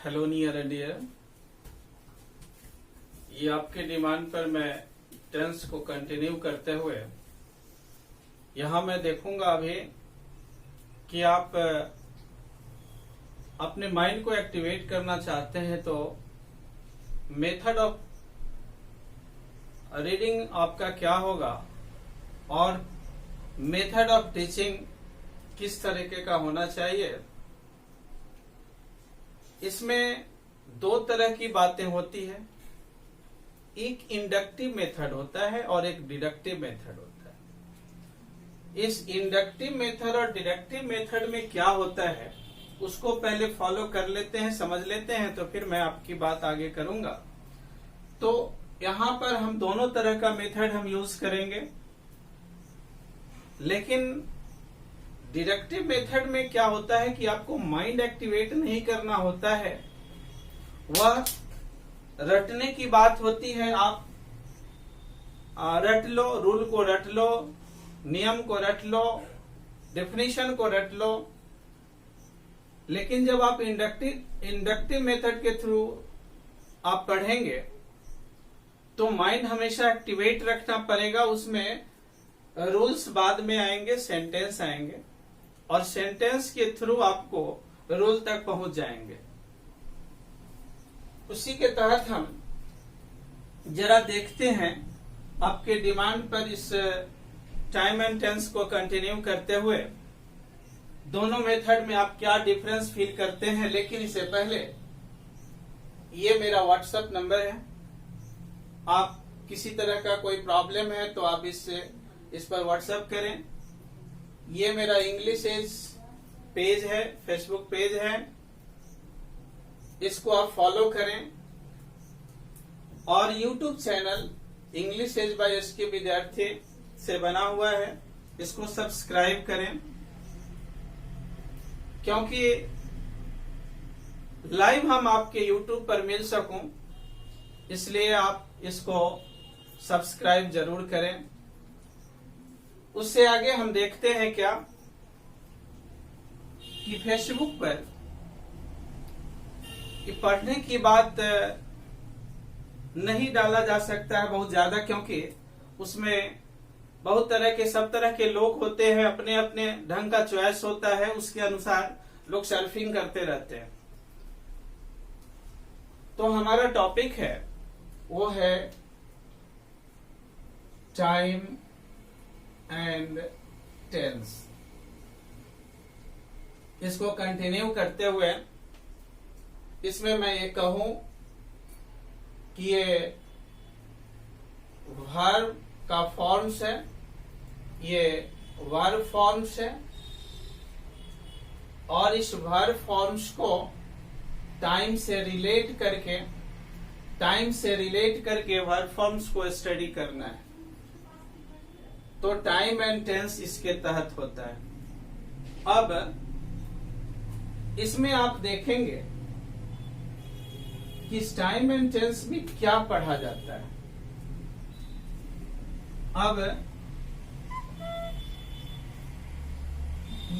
Hello near dear, ये आपके demand पर मैं टेंस को कंटिन्यू करते हुए यहां मैं देखूंगा अभी कि आप अपने माइंड को एक्टिवेट करना चाहते हैं तो मेथड ऑफ रीडिंग आपका क्या होगा और मेथड ऑफ टीचिंग किस तरीके का होना चाहिए। इसमें दो तरह की बातें होती है, एक इंडक्टिव मेथड होता है और एक डिडक्टिव मेथड होता है। इस इंडक्टिव मेथड और डिडक्टिव मेथड में क्या होता है उसको पहले फॉलो कर लेते हैं, समझ लेते हैं, तो फिर मैं आपकी बात आगे करूंगा। तो यहां पर हम दोनों तरह का मेथड हम यूज करेंगे, लेकिन डिडक्टिव मेथड में क्या होता है कि आपको माइंड एक्टिवेट नहीं करना होता है, वह रटने की बात होती है। आप रट लो, रूल को रट लो, नियम को रट लो, डेफिनेशन को रट लो। लेकिन जब आप इंडक्टिव मेथड के थ्रू आप पढ़ेंगे तो माइंड हमेशा एक्टिवेट रखना पड़ेगा। उसमें रूल्स बाद में आएंगे, सेंटेंस आएंगे और सेंटेंस के थ्रू आपको रूल तक पहुंच जाएंगे। उसी के तहत हम जरा देखते हैं आपके डिमांड पर इस टाइम एंड टेंस को कंटिन्यू करते हुए दोनों मेथड में आप क्या डिफरेंस फील करते हैं। लेकिन इससे पहले ये मेरा व्हाट्सएप नंबर है, आप किसी तरह का कोई प्रॉब्लम है तो आप इस पर व्हाट्सएप करें। ये मेरा इंग्लिश एज पेज है, फेसबुक पेज है, इसको आप फॉलो करें। और YouTube channel English edge by S K Vidyarthi से बना हुआ है, इसको सब्सक्राइब करें, क्योंकि लाइव हम आपके यूट्यूब पर मिल सकूं, इसलिए आप इसको सब्सक्राइब जरूर करें। उससे आगे हम देखते हैं क्या कि फेसबुक पर कि पढ़ने की बात नहीं डाला जा सकता है बहुत ज्यादा, क्योंकि उसमें बहुत तरह के सब तरह के लोग होते हैं, अपने अपने ढंग का चॉइस होता है, उसके अनुसार लोग सर्फिंग करते रहते हैं। तो हमारा टॉपिक है वो है टाइम एंड टेंस। इसको कंटिन्यू करते हुए इसमें मैं ये कहूं कि ये वर्ब का फॉर्म्स है, ये वर्ब फॉर्म्स है और इस वर्ब फॉर्म्स को टाइम से रिलेट करके वर्ब फॉर्म्स को स्टडी करना है। तो टाइम एंड टेंस इसके तहत होता है। अब इसमें आप देखेंगे कि इस टाइम एंड टेंस में क्या पढ़ा जाता है। अब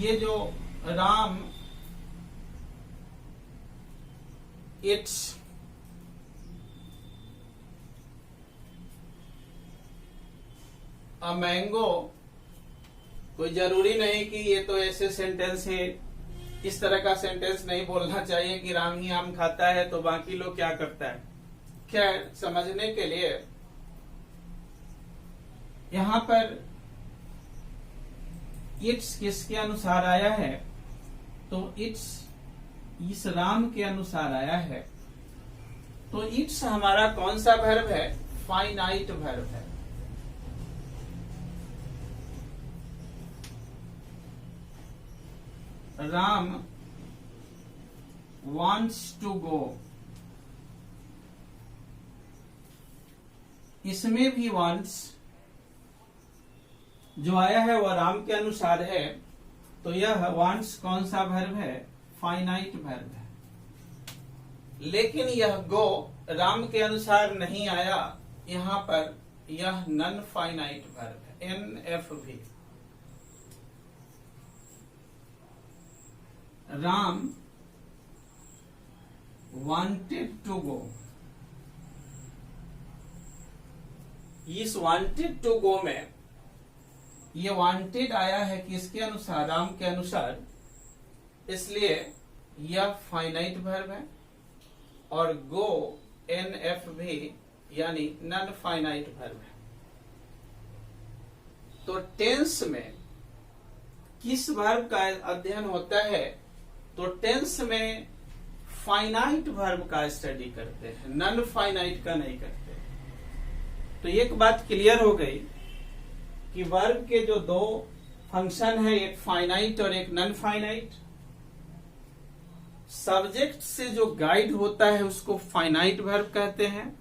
ये जो राम इट्स अ मैंगो, कोई जरूरी नहीं कि ये तो ऐसे सेंटेंस है, इस तरह का सेंटेंस नहीं बोलना चाहिए कि राम ही आम खाता है तो बाकी लोग क्या करता है। खैर, समझने के लिए यहां पर इट्स किसके अनुसार आया है, तो इट्स इस राम के अनुसार आया है। तो इट्स हमारा कौन सा वर्ब है, फाइनाइट वर्ब है। राम wants to go, इसमें भी wants जो आया है वह राम के अनुसार है, तो यह wants कौन सा वर्ब है, फाइनाइट वर्ब है। लेकिन यह go राम के अनुसार नहीं आया, यहां पर यह नॉन फाइनाइट वर्ब है, NFV। Ram wanted to go. इस वांटेड टू गो में ये वांटेड आया है किसके अनुसार, राम के अनुसार, इसलिए यह फाइनाइट वर्ब है और गो NF भी यानी नॉन फाइनाइट वर्ब है। तो टेंस में किस वर्ब का अध्ययन होता है, तो टेंस में फाइनाइट वर्ब का स्टडी करते हैं, नॉन फाइनाइट का नहीं करते। तो एक बात क्लियर हो गई कि वर्ब के जो दो फंक्शन है, एक फाइनाइट और एक नॉन फाइनाइट। सब्जेक्ट से जो गाइड होता है उसको फाइनाइट वर्ब कहते हैं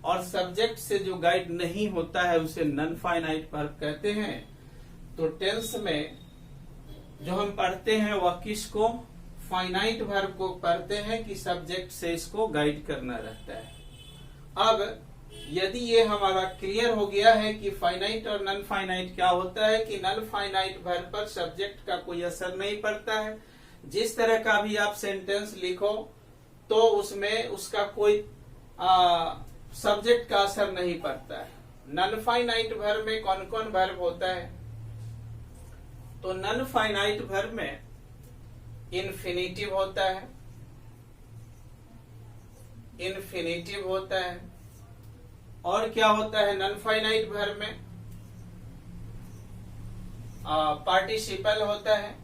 और सब्जेक्ट से जो गाइड नहीं होता है उसे नॉन फाइनाइट वर्ब कहते हैं। तो टेंस में जो हम पढ़ते हैं वह किसको, फाइनाइट वर्ब को पढ़ते हैं कि सब्जेक्ट से इसको गाइड करना रहता है। अब यदि ये हमारा क्लियर हो गया है कि फाइनाइट और नॉन फाइनाइट क्या होता है, कि नॉन फाइनाइट वर्ब पर सब्जेक्ट का कोई असर नहीं पड़ता है, जिस तरह का भी आप सेंटेंस लिखो तो उसमें उसका कोई सब्जेक्ट का असर नहीं पड़ता है। नॉन फाइनाइट वर्ब में कौन कौन वर्ब होता है, तो नॉन फाइनाइट वर्ब में इन्फिनिटिव होता है, इन्फिनिटिव होता है, और क्या होता है नॉन फाइनाइट वर्ब में, पार्टिसिपल होता है,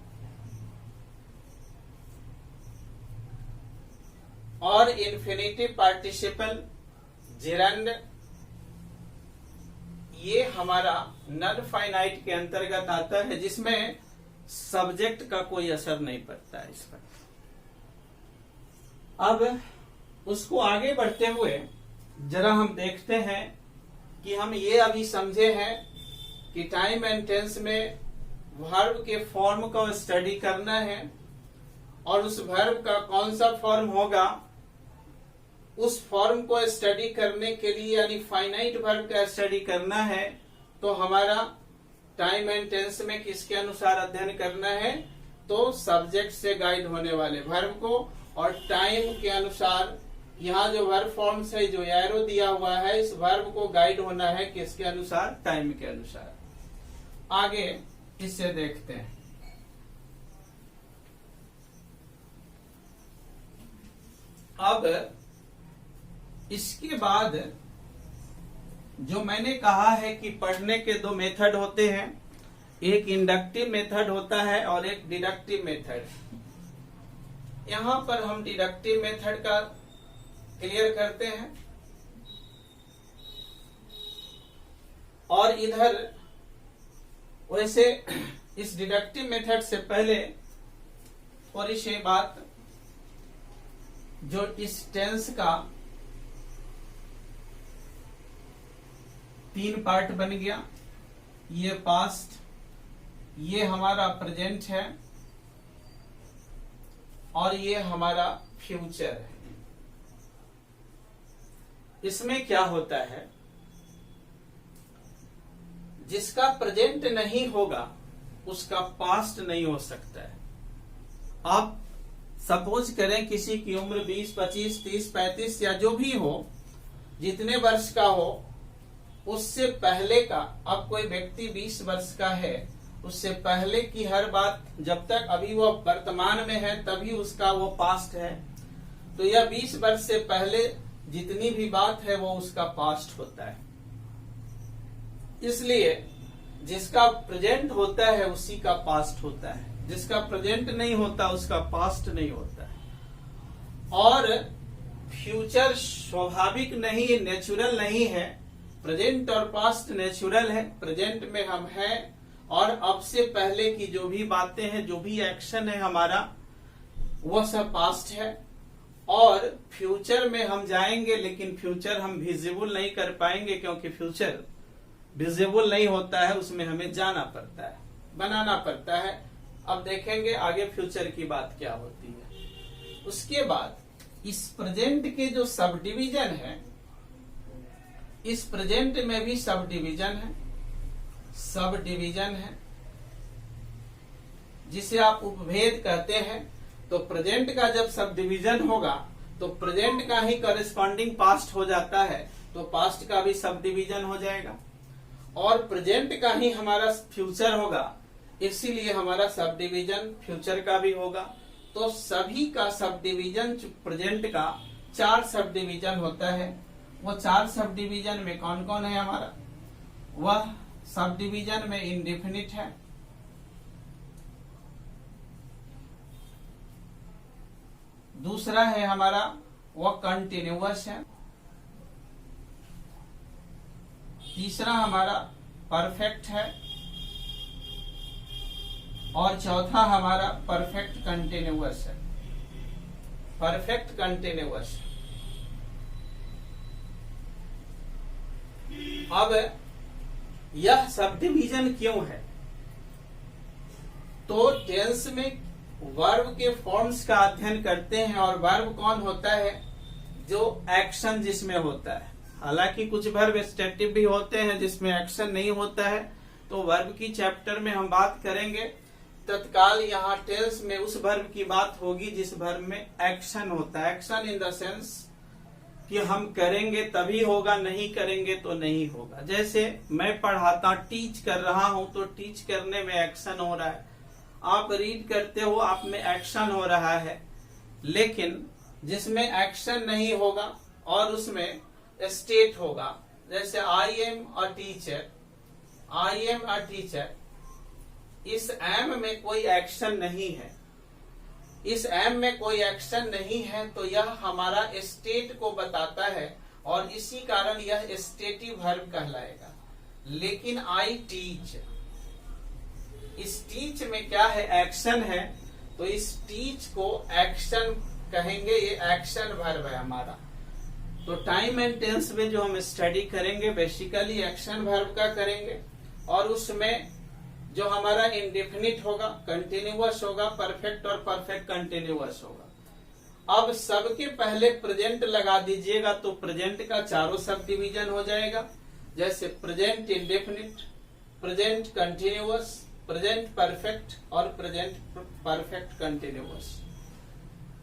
और इन्फिनिटिव पार्टिसिपल जेरंड, ये हमारा नॉन फाइनाइट के अंतर्गत आता है जिसमें सब्जेक्ट का कोई असर नहीं पड़ता है इस पर। अब उसको आगे बढ़ते हुए जरा हम देखते हैं कि हम ये अभी समझे हैं कि टाइम एंड टेंस में वर्ब के फॉर्म का स्टडी करना है और उस वर्ब का कौन सा फॉर्म होगा, उस फॉर्म को स्टडी करने के लिए यानी फाइनाइट वर्ब का स्टडी करना है तो हमारा टाइम एंड टेंस में किसके अनुसार अध्ययन करना है, तो सब्जेक्ट से गाइड होने वाले वर्ब को, और टाइम के अनुसार यहाँ जो वर्ब फॉर्म्स है, जो एरो दिया हुआ है, इस वर्ब को गाइड होना है किसके अनुसार, टाइम के अनुसार। आगे इससे देखते हैं। अब इसके बाद जो मैंने कहा है कि पढ़ने के दो मेथड होते हैं, एक इंडक्टिव मेथड होता है और एक डिडक्टिव मेथड। यहां पर हम डिडक्टिव मेथड का क्लियर करते हैं और इधर वैसे इस डिडक्टिव मेथड से पहले थोड़ी सी बात, जो इस टेंस का 3 पार्ट बन गया, ये पास्ट, ये हमारा प्रेजेंट है और ये हमारा फ्यूचर है। इसमें क्या होता है, जिसका प्रेजेंट नहीं होगा उसका पास्ट नहीं हो सकता है। आप सपोज करें किसी की उम्र 20, 25, 30, 35 या जो भी हो, जितने वर्ष का हो, उससे पहले का, अब कोई व्यक्ति 20 वर्ष का है, उससे पहले की हर बात जब तक अभी वो वर्तमान में है तभी उसका वो पास्ट है। तो यह 20 वर्ष से पहले जितनी भी बात है वो उसका पास्ट होता है। इसलिए जिसका प्रेजेंट होता है उसी का पास्ट होता है, जिसका प्रेजेंट नहीं होता उसका पास्ट नहीं होता है। और फ्यूचर स्वाभाविक नहीं, नेचुरल नहीं है। प्रेजेंट और पास्ट नेचुरल है, प्रेजेंट में हम हैं और अब से पहले की जो भी बातें हैं, जो भी एक्शन है हमारा, वो सब पास्ट है। और फ्यूचर में हम जाएंगे लेकिन फ्यूचर हम विजिबल नहीं कर पाएंगे, क्योंकि फ्यूचर विजिबल नहीं होता है, उसमें हमें जाना पड़ता है, बनाना पड़ता है। अब देखेंगे आगे फ्यूचर की बात क्या होती है। उसके बाद इस प्रेजेंट के जो सब डिवीजन है, इस प्रेजेंट में भी सब डिवीजन है, सब डिवीजन है जिसे आप उपभेद कहते हैं। तो प्रेजेंट का जब सब डिवीजन होगा तो प्रेजेंट का ही कॉरेस्पॉन्डिंग पास्ट हो जाता है, तो पास्ट का भी सब डिवीजन हो जाएगा, और प्रेजेंट का ही हमारा फ्यूचर होगा, इसीलिए हमारा सब डिवीजन फ्यूचर का भी होगा। तो सभी का सब डिवीजन प्रेजेंट का 4 सब डिवीजन होता है। वो 4 सब डिवीजन में कौन कौन है हमारा? वह सब डिवीजन में इंडेफिनिट है, दूसरा है हमारा वह कंटिन्यूअस है, तीसरा हमारा परफेक्ट है, और चौथा हमारा परफेक्ट कंटिन्यूअस है। Perfect continuous. अब यह सब डिवीजन क्यों है? तो टेंस में वर्ब के फॉर्म्स का अध्ययन करते हैं, और वर्ब कौन होता है? जो एक्शन जिसमें होता है। हालांकि कुछ वर्ब स्टेटिव भी होते हैं जिसमें एक्शन नहीं होता है, तो वर्ब की चैप्टर में हम बात करेंगे। तत्काल यहाँ टेंस में उस वर्ब की बात होगी जिस वर्ब में एक्शन होता है। एक्शन इन द सेंस कि हम करेंगे तभी होगा, नहीं करेंगे तो नहीं होगा। जैसे मैं पढ़ाता, टीच कर रहा हूं, तो टीच करने में एक्शन हो रहा है। आप रीड करते हो, आप में एक्शन हो रहा है। लेकिन जिसमें एक्शन नहीं होगा और उसमें स्टेट होगा, जैसे I am a teacher, I am a teacher, इस एम में कोई एक्शन नहीं है, इस एम में कोई एक्शन नहीं है, तो यह हमारा स्टेट को बताता है, और इसी कारण यह स्टेटिव वर्ब कहलाएगा। लेकिन आई टीच, इस टीच में क्या है? एक्शन है, तो इस टीच को एक्शन कहेंगे, ये एक्शन वर्ब है हमारा। तो टाइम एंड टेंस में जो हम स्टडी करेंगे बेसिकली एक्शन वर्ब का करेंगे, और उसमें जो हमारा इंडेफिनिट होगा, कंटिन्यूअस होगा, परफेक्ट और परफेक्ट कंटिन्यूअस होगा। अब सबके पहले प्रेजेंट लगा दीजिएगा, तो प्रेजेंट का चारों सब डिवीजन हो जाएगा। जैसे present indefinite, present continuous, present perfect और प्रेजेंट परफेक्ट कंटिन्यूअस।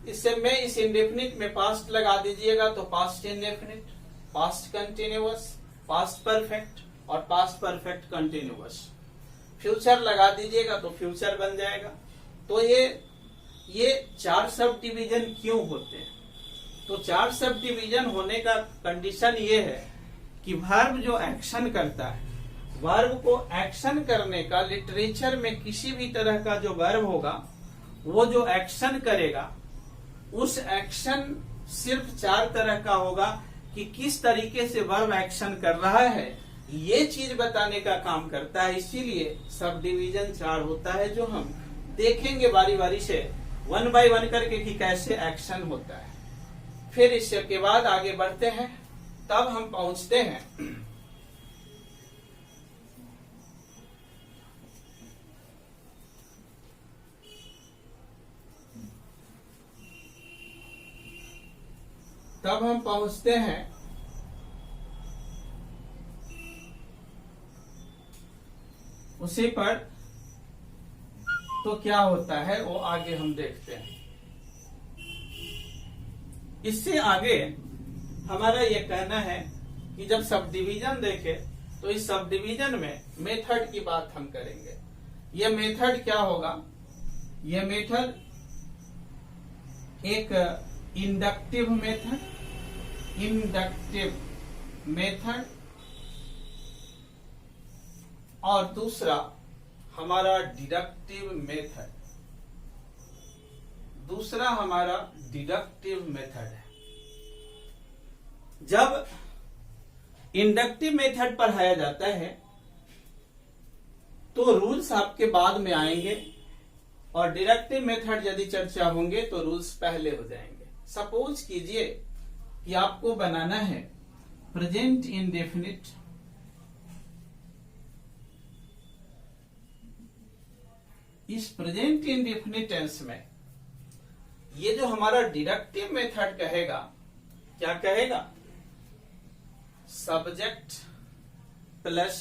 इससे में इस इंडेफिनिट में पास्ट लगा दीजिएगा, तो past indefinite, past continuous, past perfect और पास्ट परफेक्ट कंटिन्यूअस। फ्यूचर लगा दीजिएगा तो फ्यूचर बन जाएगा। तो ये 4 सब डिवीजन क्यों होते हैं? तो 4 सब डिवीजन होने का कंडीशन ये है कि वर्ब जो एक्शन करता है, वर्ब को एक्शन करने का लिटरेचर में किसी भी तरह का जो वर्ब होगा, वो जो एक्शन करेगा, उस एक्शन सिर्फ 4 तरह का होगा कि किस तरीके से वर्ब एक्शन कर रहा है, ये चीज बताने का काम करता है। इसीलिए सब डिवीजन 4 होता है, जो हम देखेंगे बारी बारी से 1 बाय 1 करके कि कैसे एक्शन होता है। फिर इसके बाद आगे बढ़ते हैं, तब हम पहुंचते हैं उसी पर। तो क्या होता है वो आगे हम देखते हैं। इससे आगे हमारा ये कहना है कि जब सब डिवीजन देखे, तो इस सब डिवीजन में मेथड की बात हम करेंगे। ये मेथड क्या होगा? ये मेथड एक इंडक्टिव मेथड और दूसरा हमारा डिडक्टिव मेथड है। जब इंडक्टिव मेथड पढ़ाया जाता है तो रूल्स आपके बाद में आएंगे, और डिडक्टिव मेथड यदि चर्चा होंगे तो रूल्स पहले हो जाएंगे। सपोज कीजिए कि आपको बनाना है प्रेजेंट इंडेफिनिट, इस प्रेजेंट इंडेफिनिट टेंस में ये जो हमारा डिडक्टिव मेथड कहेगा, क्या कहेगा? सब्जेक्ट प्लस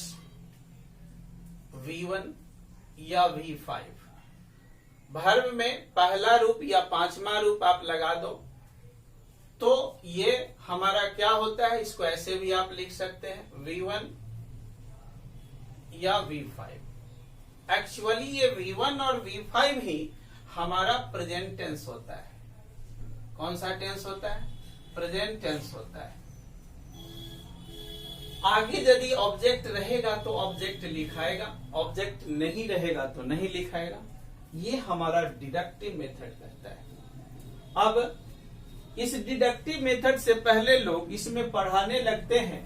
V1 या V5। वर्ब में पहला रूप या 5वां रूप आप लगा दो, तो ये हमारा क्या होता है, इसको ऐसे भी आप लिख सकते हैं V1 या V5। एक्चुअली ये V1 और V5 ही हमारा प्रेजेंट टेंस होता है। कौन सा टेंस होता है? प्रेजेंट टेंस होता है। आगे यदि ऑब्जेक्ट रहेगा तो ऑब्जेक्ट लिखाएगा, ऑब्जेक्ट नहीं रहेगा तो नहीं लिखाएगा। ये हमारा डिडक्टिव मेथड कहता है। अब इस डिडक्टिव मेथड से पहले लोग इसमें पढ़ाने लगते हैं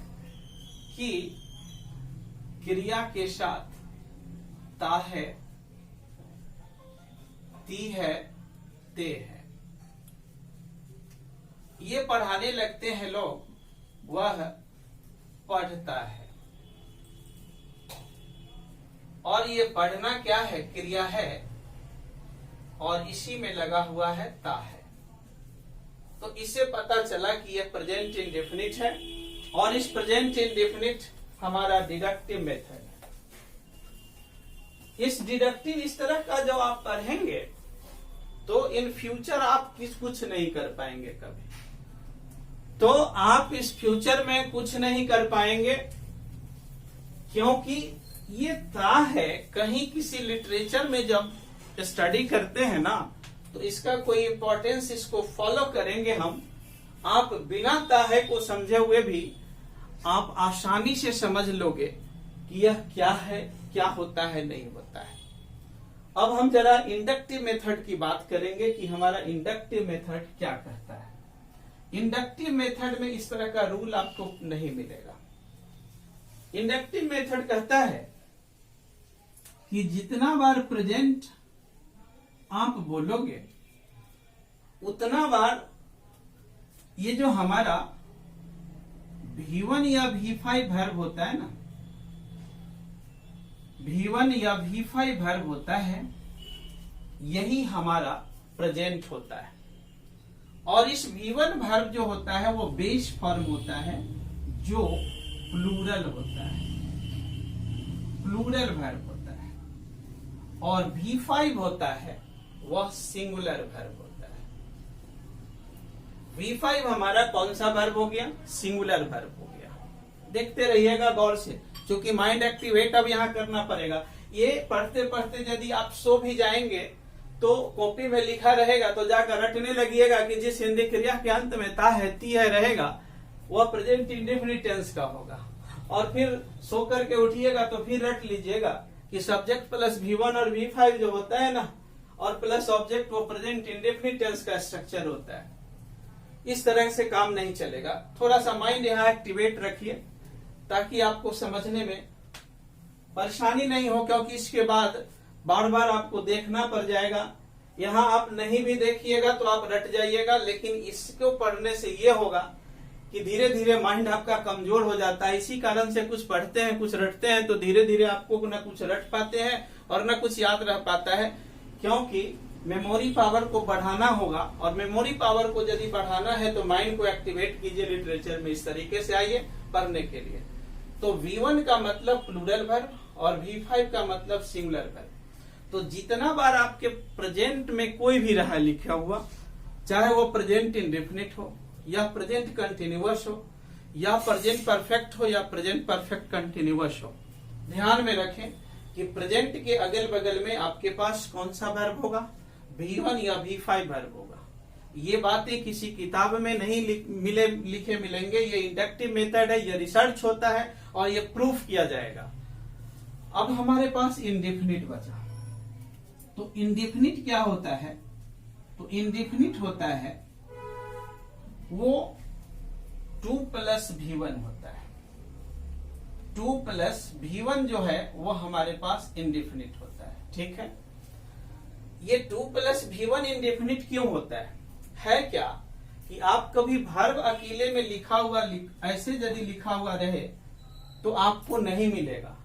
कि क्रिया के साथ ता है, ती है, ते है, ये पढ़ाने लगते हैं लोग। वह पढ़ता है, और ये पढ़ना क्या है? क्रिया है, और इसी में लगा हुआ है ता है। तो इससे पता चला कि यह प्रेजेंट इंडेफिनिट है, और इस प्रेजेंट इंडेफिनिट हमारा डिडक्टिव मेथड है। इस डिडक्टिव इस तरह का जब आप पढ़ेंगे तो इन फ्यूचर आप कुछ नहीं कर पाएंगे कभी। तो आप इस फ्यूचर में कुछ नहीं कर पाएंगे, क्योंकि ये ता है। कहीं किसी लिटरेचर में जब स्टडी करते हैं ना, तो इसका कोई इंपॉर्टेंस, इसको फॉलो करेंगे हम। आप बिना ता है को समझे हुए भी आप आसानी से समझ लोगे कि यह क्या है, क्या होता है, नहीं होता है। अब हम जरा इंडक्टिव मेथड की बात करेंगे कि हमारा इंडक्टिव मेथड क्या कहता है। इंडक्टिव मेथड में इस तरह का रूल आपको नहीं मिलेगा। इंडक्टिव मेथड कहता है कि जितना बार प्रेजेंट आप बोलोगे उतना बार ये जो हमारा V1 या V5 वर्ब होता है ना, V1 या V5 वर्ब होता है, यही हमारा प्रेजेंट होता है। और इस V1 वर्ब जो होता है वो बेस फॉर्म होता है, जो प्लूरल होता है, प्लूरल वर्ब होता है। और V5 होता है वह सिंगुलर वर्ब होता है। V5 हमारा कौन सा वर्ब हो गया? सिंगुलर वर्ब हो गया। देखते रहिएगा गौर से, क्योंकि माइंड एक्टिवेट अब यहाँ करना पड़ेगा। ये पढ़ते पढ़ते यदि आप सो भी जाएंगे तो कॉपी में लिखा रहेगा तो जाकर रटने लगिएगा कि जिस हिंदी क्रिया के अंत में ता है, ती है रहेगा, वह प्रेजेंट इंडेफिनिट टेंस का होगा। और फिर सो करके उठिएगा तो फिर रट लीजिएगा कि सब्जेक्ट प्लस V1 और V5 जो होता है ना, और प्लस ऑब्जेक्ट, वो प्रेजेंट इंडेफिनिट टेंस का स्ट्रक्चर होता है। इस तरह से काम नहीं चलेगा। थोड़ा सा माइंड यहाँ एक्टिवेट रखिए ताकि आपको समझने में परेशानी नहीं हो, क्योंकि इसके बाद बार बार आपको देखना पड़ जाएगा। यहाँ आप नहीं भी देखिएगा तो आप रट जाइएगा, लेकिन इसको पढ़ने से ये होगा कि धीरे धीरे माइंड आपका कमजोर हो जाता है। इसी कारण से कुछ पढ़ते हैं, कुछ रटते हैं, तो धीरे धीरे आपको न कुछ रट पाते हैं और न कुछ याद रह पाता है, क्योंकि मेमोरी पावर को बढ़ाना होगा। और मेमोरी पावर को यदि बढ़ाना है तो माइंड को एक्टिवेट कीजिए लिटरेचर में, इस तरीके से आइए पढ़ने के लिए। तो V1 का मतलब प्लूरल वर्ब और V5 का मतलब सिंगुलर वर्ब। तो जितना बार आपके प्रेजेंट में कोई भी रहा लिखा हुआ, चाहे वो प्रेजेंट इंडेफिनिट हो या प्रेजेंट कंटिन्यूअस हो या प्रेजेंट परफेक्ट हो या प्रेजेंट परफेक्ट कंटिन्यूअस हो, ध्यान में रखें कि प्रेजेंट के अगल बगल में आपके पास कौन सा वर्ब होगा? V1 या V5 वर्ब होगा। ये बातें किसी किताब में नहीं लिखे मिलेंगे। ये इंडक्टिव मेथड है, ये रिसर्च होता है और ये प्रूफ किया जाएगा। अब हमारे पास इंडेफिनिट बचा। तो इंडेफिनिट क्या होता है? तो इंडेफिनिट होता है वो 2 + V1 होता है। 2 + V1 जो है वो हमारे पास इंडेफिनिट होता है। ठीक है, ये 2 + V1 इंडेफिनिट क्यों होता है? क्या कि आप कभी वर्ब अकेले में लिखा हुआ ऐसे यदि लिखा हुआ रहे तो आपको नहीं मिलेगा।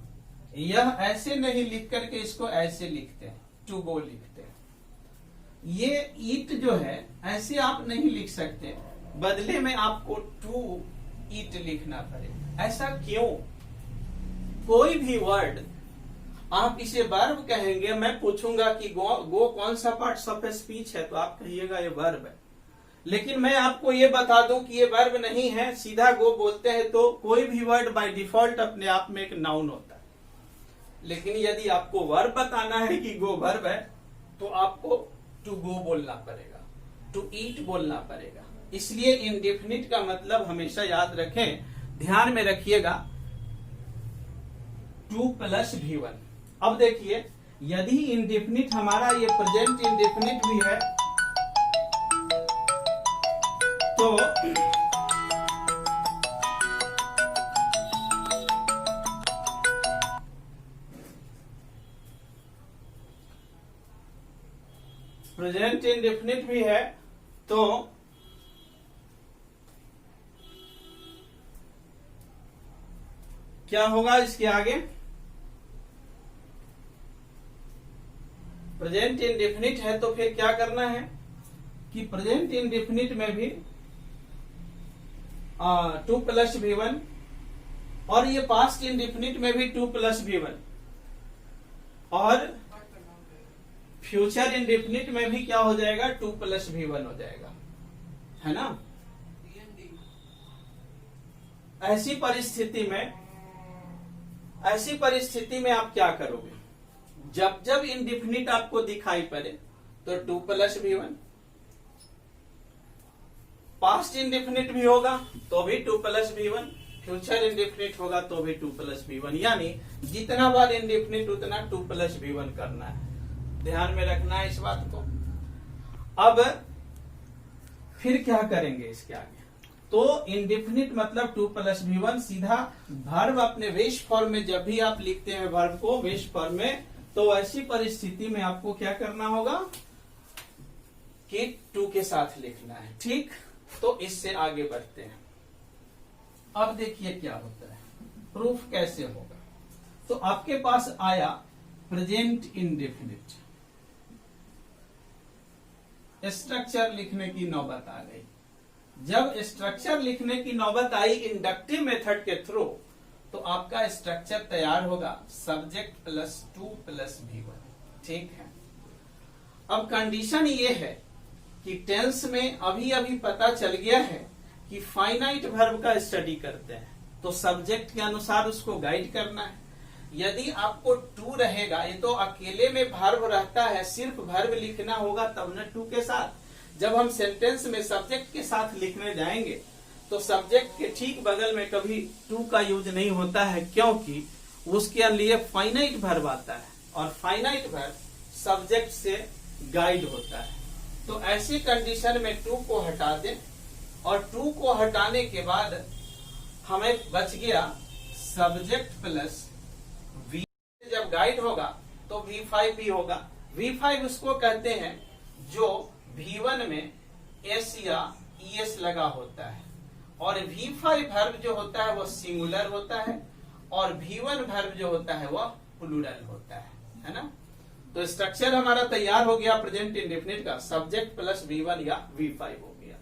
यह ऐसे नहीं लिख करके इसको ऐसे लिखते हैं, टू गो लिखते हैं। ये ईट जो है ऐसे आप नहीं लिख सकते, बदले में आपको टू ईट लिखना पड़ेगा। ऐसा क्यों? कोई भी वर्ड आप इसे वर्ब कहेंगे, मैं पूछूंगा कि गो कौन सा पार्ट्स ऑफ स्पीच है, तो आप कहिएगा ये वर्ब है। लेकिन मैं आपको ये बता दूं कि ये वर्ब नहीं है, सीधा गो बोलते हैं तो कोई भी वर्ड बाय डिफॉल्ट अपने आप में एक नाउन होता है। लेकिन यदि आपको वर्ब बताना है कि गो वर्ब है तो आपको टू गो बोलना पड़ेगा, टू ईट बोलना पड़ेगा। इसलिए इंडेफिनिट का मतलब हमेशा याद रखें, ध्यान में रखिएगा, टू प्लस V1। अब देखिए, यदि इंडेफिनिट हमारा ये प्रेजेंट इंडेफिनिट भी है तो प्रेजेंट इंडेफिनिट भी है तो क्या होगा इसके आगे? प्रेजेंट इंडेफिनिट है तो फिर क्या करना है कि प्रेजेंट इंडेफिनिट में भी 2 प्लस V1 और ये पास्ट इंडेफिनिट में भी 2 प्लस V1 और फ्यूचर इंडेफिनिट में भी क्या हो जाएगा? 2 प्लस V1 हो जाएगा, है ना। ऐसी परिस्थिति में आप क्या करोगे? जब जब इंडेफिनिट आपको दिखाई पड़े तो 2 प्लस V1, पास्ट इंडेफिनिट भी होगा तो भी 2 प्लस V1, फ्यूचर इंडेफिनिट होगा तो भी 2 प्लस V1, यानी जितना बार इंडेफिनिट उतना 2 प्लस V1 करना है। ध्यान में रखना है इस बात को। अब फिर क्या करेंगे इसके आगे? तो इंडेफिनिट मतलब 2 प्लस V1, सीधा वर्ब अपने वेश फॉर्म में जब भी आप लिखते हैं वर्ब को वेश फॉर्म में, तो ऐसी परिस्थिति में आपको क्या करना होगा कि 2 के साथ लिखना है, ठीक। तो इससे आगे बढ़ते हैं। अब देखिए क्या होता है, प्रूफ कैसे होगा। तो आपके पास आया प्रेजेंट इंडेफिनिट, स्ट्रक्चर लिखने की नौबत आ गई। जब स्ट्रक्चर लिखने की नौबत आई इंडक्टिव मेथड के थ्रू, तो आपका स्ट्रक्चर तैयार होगा सब्जेक्ट प्लस 2 प्लस V1, ठीक है। अब कंडीशन ये है कि टेंस में अभी अभी पता चल गया है कि फाइनाइट वर्ब का स्टडी करते हैं तो सब्जेक्ट के अनुसार उसको गाइड करना है। यदि आपको 2 रहेगा, ये तो अकेले में वर्ब रहता है, सिर्फ वर्ब लिखना होगा तब न 2 के साथ। जब हम सेंटेंस में सब्जेक्ट के साथ लिखने जाएंगे तो सब्जेक्ट के ठीक बगल में कभी 2 का यूज नहीं होता है, क्योंकि उसके लिए फाइनाइट वर्ब आता है और फाइनाइट वर्ब सब्जेक्ट से गाइड होता है। तो ऐसी कंडीशन में 2 को हटा दें और 2 को हटाने के बाद हमें बच गया सब्जेक्ट प्लस V। जब गाइड होगा तो V5 भी होगा। V5 उसको कहते हैं जो V1 में S या ES लगा होता है, और V5 वर्ब जो होता है वो सिंगुलर होता है और V1 वर्ब जो होता है वो प्लूरल होता है ना। तो स्ट्रक्चर हमारा तैयार हो गया प्रेजेंट इंडेफिनिट का, सब्जेक्ट प्लस V1 या V5 हो गया।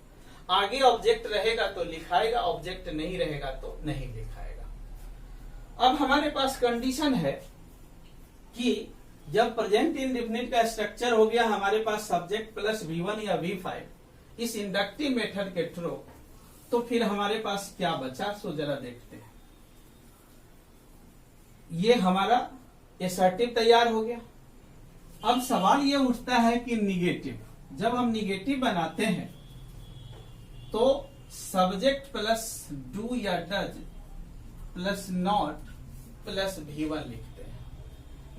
आगे ऑब्जेक्ट रहेगा तो लिखाएगा, ऑब्जेक्ट नहीं रहेगा तो नहीं लिखाएगा। अब हमारे पास कंडीशन है कि जब प्रेजेंट इंडेफिनिट का स्ट्रक्चर हो गया हमारे पास सब्जेक्ट प्लस V1 या V5 इस इंडक्टिव मेथड के थ्रू, तो फिर हमारे पास क्या बचा सो जरा देखते हैं। ये हमारा एसर्टिव तैयार हो गया। अब सवाल ये उठता है कि निगेटिव, जब हम निगेटिव बनाते हैं तो सब्जेक्ट प्लस डू या does plus not plus V1 लिखते हैं।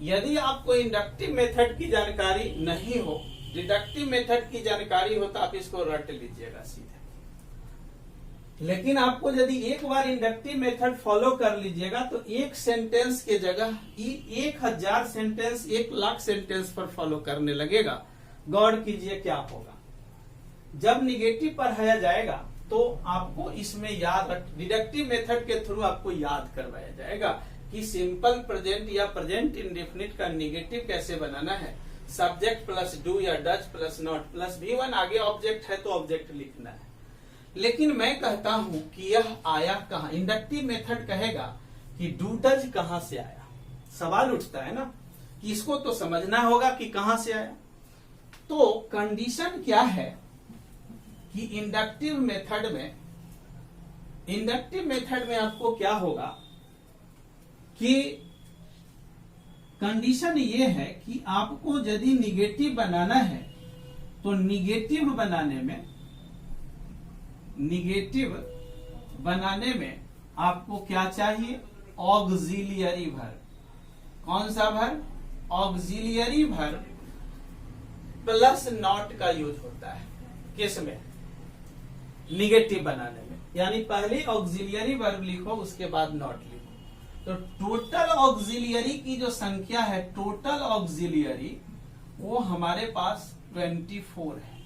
यदि आपको इंडक्टिव मेथड की जानकारी नहीं हो, डिडक्टिव मेथड की जानकारी हो तो आप इसको रट लीजिएगा सीधे। लेकिन आपको यदि एक बार इंडक्टिव मेथड फॉलो कर लीजिएगा तो एक सेंटेंस के जगह 1000 सेंटेंस 1,00,000 सेंटेंस पर फॉलो करने लगेगा। गौर कीजिए क्या होगा। जब निगेटिव पढ़ाया जाएगा तो आपको इसमें डिडक्टिव मेथड के थ्रू आपको याद करवाया जाएगा कि सिंपल प्रेजेंट या प्रेजेंट इंडेफिनिट का निगेटिव कैसे बनाना है। सब्जेक्ट प्लस डू या does plus not plus V1, आगे ऑब्जेक्ट है तो ऑब्जेक्ट लिखना है। लेकिन मैं कहता हूं कि यह आया कहां। इंडक्टिव मेथड कहेगा कि डू डज कहां से आया। सवाल उठता है ना कि इसको तो समझना होगा कि कहां से आया। तो कंडीशन क्या है कि इंडक्टिव मेथड में आपको क्या होगा कि कंडीशन ये है कि आपको यदि निगेटिव बनाना है तो निगेटिव बनाने में आपको क्या चाहिए? Auxiliary verb. कौन सा verb? Auxiliary verb plus not का यूज होता है। किस में? निगेटिव बनाने में। यानी पहले ऑक्सिलियरी वर्ब लिखो, उसके बाद नॉट लिखो। तो टोटल ऑक्सिलियरी की जो संख्या है, टोटल ऑक्सिलियरी, वो हमारे पास 24 है।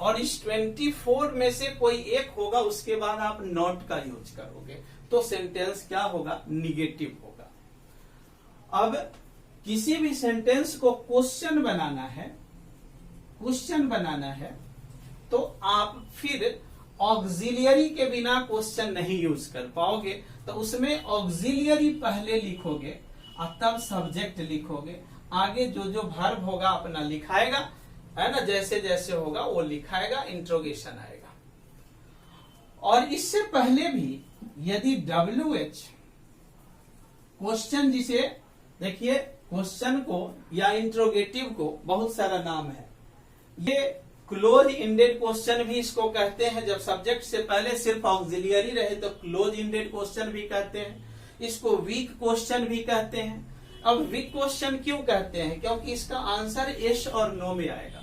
और इस 24 में से कोई एक होगा, उसके बाद आप नॉट का यूज करोगे तो सेंटेंस क्या होगा? निगेटिव होगा। अब किसी भी सेंटेंस को क्वेश्चन बनाना है तो आप फिर ऑक्सिलियरी के बिना क्वेश्चन नहीं यूज कर पाओगे। तो उसमें ऑक्सिलियरी पहले लिखोगे और तब सब्जेक्ट लिखोगे। आगे जो जो वर्ब होगा अपना लिखाएगा, है ना, जैसे जैसे होगा वो लिखाएगा, इंट्रोगेशन आएगा। और इससे पहले भी यदि WH क्वेश्चन, जिसे देखिए क्वेश्चन को या इंट्रोगेटिव को बहुत सारा नाम है। ये क्लोज इंडेड क्वेश्चन भी इसको कहते हैं। जब सब्जेक्ट से पहले सिर्फ ऑक्सिलियरी रहे तो क्लोज इंडेड क्वेश्चन भी कहते हैं। इसको वीक क्वेश्चन भी कहते हैं। अब वीक क्वेश्चन क्यों कहते हैं? क्योंकि इसका आंसर यस और नो में आएगा।